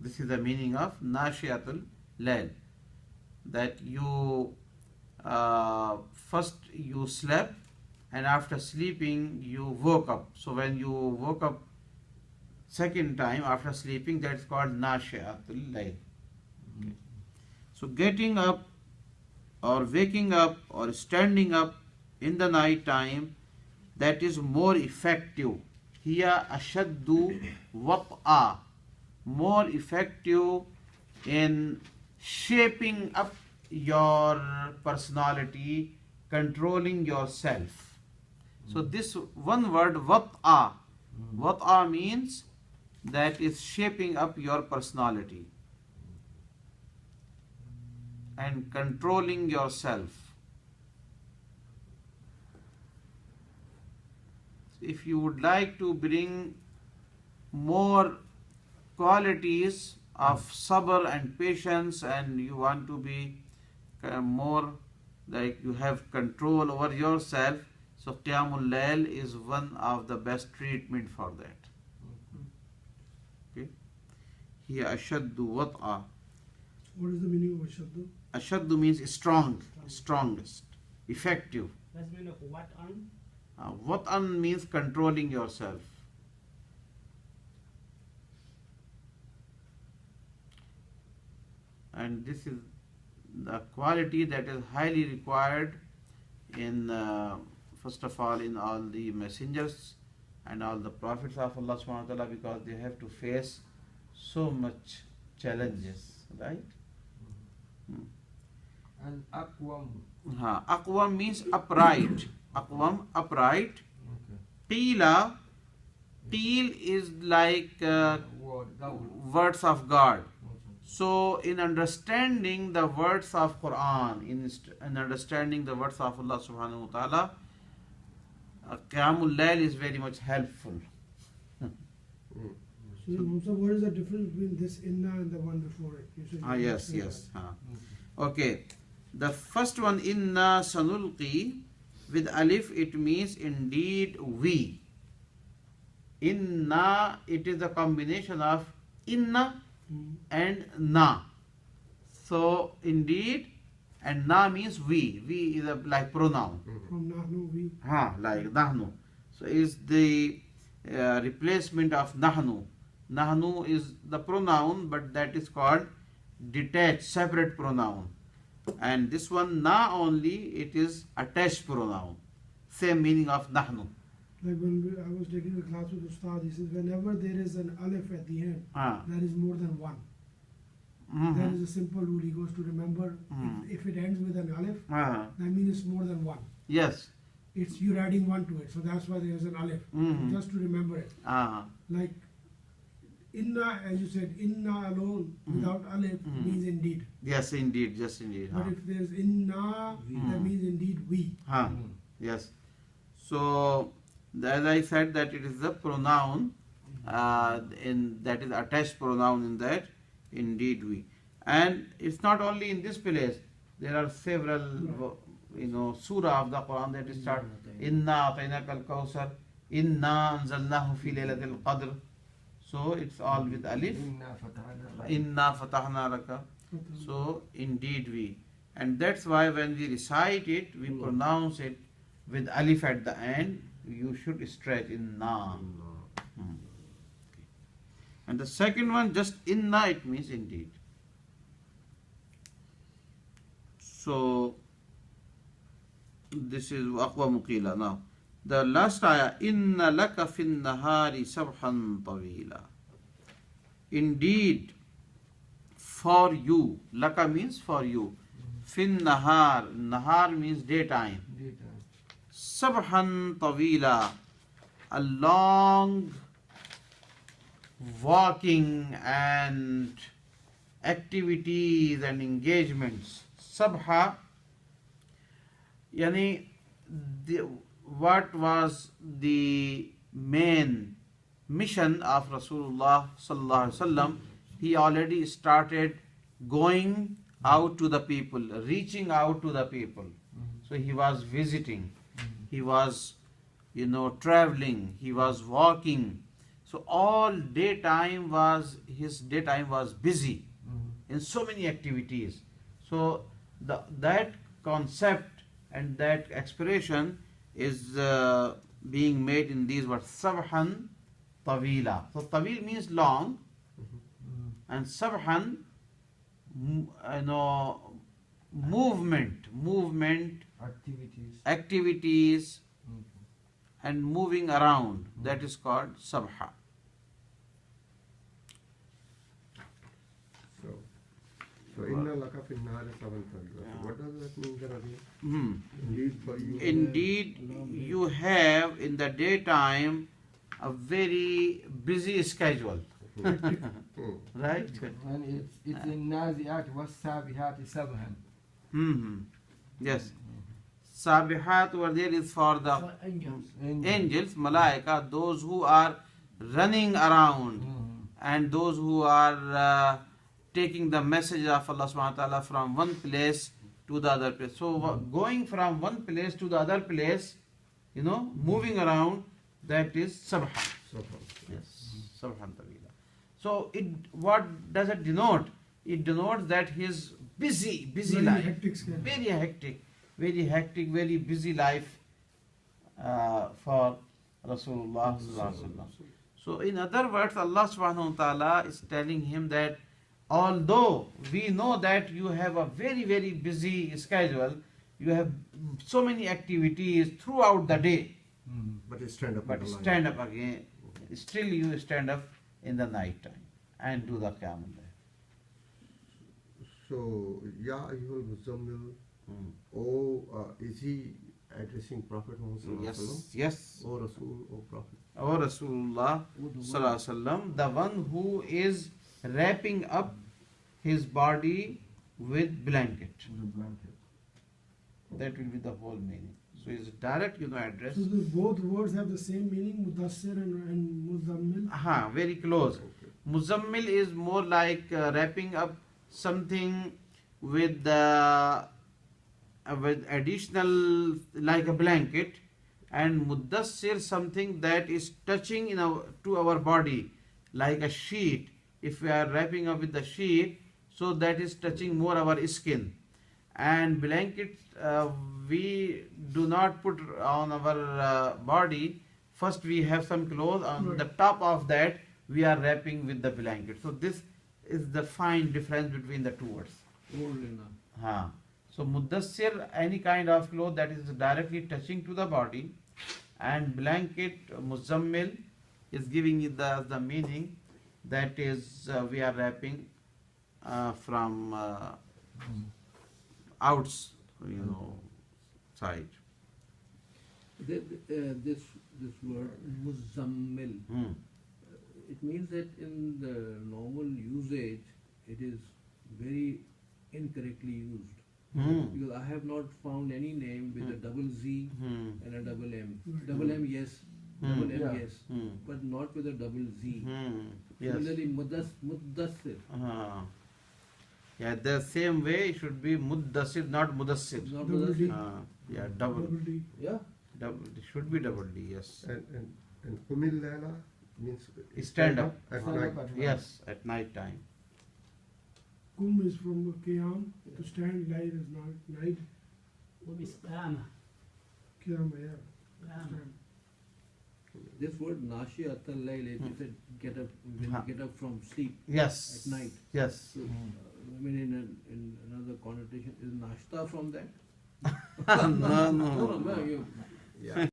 This is the meaning of nashiatul layl. That you first you slept, and after sleeping you woke up. So when you woke up second time after sleeping, that's called nashiatul layl. Okay. So getting up or waking up or standing up in the night time, that is more effective. Here ashaddu wat'a, more effective in shaping up your personality, controlling yourself. So this one word wat'a, wat'a means that is shaping up your personality and controlling yourself. If you would like to bring more qualities of sabr and patience, and you want to be more like you have control over yourself, so Qiyamul Layl is one of the best treatment for that. Okay. Here ashaddu wat'a. What is the meaning of Ashaddu? Ashaddu means strong, strongest, effective. That's mean of what on? Wat'an means controlling yourself. And this is the quality that is highly required in, first of all, in all the messengers and all the prophets of Allah subhanahu wa ta'ala, because they have to face so much challenges, right? And Aqwam. Aqwam means upright. Aqwam, upright. Qila, qeel is like words of God. So in understanding the words of Quran, in understanding the words of Allah subhanahu wa ta'ala, Qiyamul Layl is very much helpful. So, what is the difference between this inna and the one before it? Yes. Okay. The first one, inna sanulqi, with alif it means indeed we. Inna, it is a combination of inna and na. So indeed, and na means we. We is a like pronoun. From nahnu, we. Like nahnu. So is the replacement of nahnu. Nahnu is the pronoun, but that is called detached, separate pronoun. And this one na only, it is attached pronoun. Same meaning of nahnu. Like when I was taking the class with Ustad, he says whenever there is an alif at the end, there is more than one. That is a simple rule. He goes to remember if it ends with an alif, that means it's more than one. Yes. It's you're adding one to it, so that's why there is an alif. Just to remember it. Like inna, as you said, inna alone without alif means indeed. Yes, indeed, just indeed. But if there's inna, that means indeed we. Yes. So as I said, that it is the pronoun in that is attached pronoun in that indeed we. And it's not only in this place. There are several surah of the Quran that start inna atainaka al-kawsar, inna anzalnahu fi laylatil qadr. So it's all with alif. Inna fatahna laka. So indeed we. And that's why when we recite it, we pronounce it with alif at the end. You should stretch inna. And the second one, just inna, it means indeed. So this is aqwa muqila. Now the last ayah, inna laka fin nahari sabhan tawila. Indeed, for you, laka means for you, fin nahar, nahar means daytime, sabhan tawila, a long walking and activities and engagements. Sabha, yani what was the main mission of Rasulullah sallallahu alaihi wasallam? He already started going out to the people, reaching out to the people. So he was visiting, he was traveling, he was walking. So all daytime his daytime was busy in so many activities. So that concept and that expression is being made in these words, sabhan tawila. So tawil means long, and sabhan, movement, activities, and moving around. That is called sabha. So inna laka fin nahari sabhan tawila. What does that mean then again? Indeed, you have in the daytime a very busy schedule. Right? And it's in Nazi'at was Sabihat Sabhan. Yes. Sabihat over there is for the angels, malaika, those who are running around and those who are taking the message of Allah subhanahu wa ta'ala from one place to the other place. So going from one place to the other place, moving around, that is sabha. Yes, sabhan tawila. So what does it denote? It denotes that his busy Very life, hectic schedule. very hectic, very busy life for Rasulullah sallallahu alaihi wasallam. So in other words, Allah subhanahu wa ta'ala is telling him that although we know that you have a very, very busy schedule, you have so many activities throughout the day, But you stand up. but stand up again, still you stand up in the night time and do the Qiyamul Layl. So, Ya Ayyuhal Muzammil, is he addressing Prophet Muhammad sallallahu alaihi wasallam? Yes. O Rasul, O Prophet. Our Rasulullah sallallahu alaihi wasallam, the one who is wrapping up his body with blanket. That will be the whole meaning. So it's direct, address. So both words have the same meaning, Mudassir and Muzammil? Very close. Muzammil is more like wrapping up something with additional, like a blanket, and Mudassir something that is touching to our body, like a sheet. If we are wrapping up with the sheet, so that is touching more our skin. And blanket we do not put on our body. First we have some clothes, on the top of that we are wrapping with the blanket. So this is the fine difference between the two words. So Mudassir, any kind of cloth that is directly touching to the body, and blanket, Muzammil, is giving it the meaning that is we are wrapping from side. This word Muzammil, it means that in the normal usage it is very incorrectly used. Because I have not found any name with a double Z and a double M. Double M, yes. Double M, yes. But not with a double Z. Yes. Similarly, Mudassir. Yeah, the same way it should be Muddassir, not Mudassir. Not Double D. Mudassir. Double. D. Yeah. It should be double D, yes. And Qumil Layla means Stand up. at Stand night. up at Yes, at night time. Kum is from Qiyam, to stand, Layl is night. وبإسلامة Qiyam, stand. This word Nashi Atal Layl, if you said get up, when you get up from sleep Yes. at night. Yes. So, I mean, in another connotation, is Nashta from that? No. No, you, Yeah.